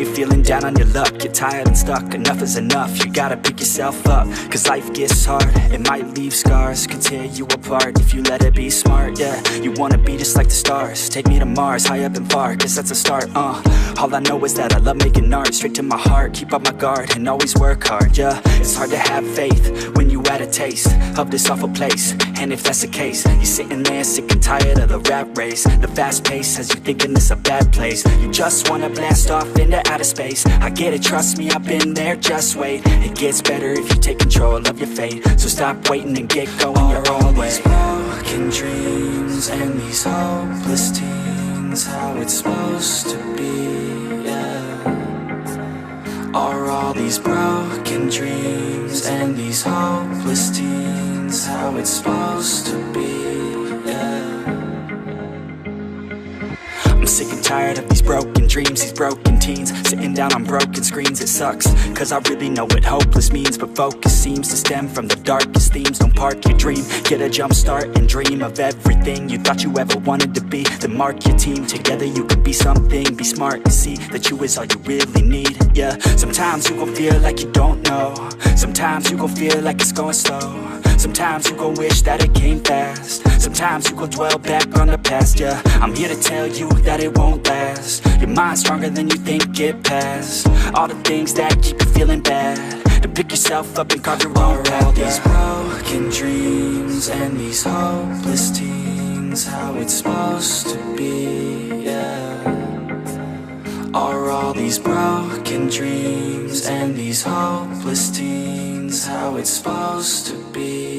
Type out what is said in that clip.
you're feeling down on your luck, you're tired and stuck, enough is enough. You gotta pick yourself up, cause life gets hard. It might leave scars, could tear you apart if you let it be smart, yeah. You wanna be just like the stars, take me to Mars, high up and far, cause that's a start, All I know is that I love making art, straight to my heart, keep up my guard, and always work hard, yeah. It's hard to have faith when you had a taste of this awful place, and if that's the case, you're sitting there sick and tired of the rat race. The fast pace has you thinking it's a bad place. You just wanna blast off into outer space. I get it, trust me, I've been there, just wait. It gets better if you take control of your fate. So stop waiting and get going your own way. These broken dreams and these hopeless teens, how it's supposed to be, yeah. Are all these broken dreams and these hopeless teens how it's supposed to be, yeah. I'm sick and tired of these broken dreams, these broken teens, sitting down on broken screens. It sucks, cause I really know what hopeless means, but focus seems to stem from the darkest themes. Don't park your dream, get a jump start and dream of everything you thought you ever wanted to be. Then mark your team, together you can be something. Be smart and see that you is all you really need, yeah. Sometimes you gon' feel like you don't know, sometimes you gon' feel like it's going slow, sometimes you gon' wish that it came fast, sometimes you gon' dwell back on the past, yeah. I'm here to tell you that it won't last. Your mind's stronger than you think, get past all the things that keep you feeling bad, to pick yourself up and carve your own path, all these broken dreams and these hopeless teens, how it's supposed to be, yeah. Are all these broken dreams and these hopeless teens how it's supposed to be?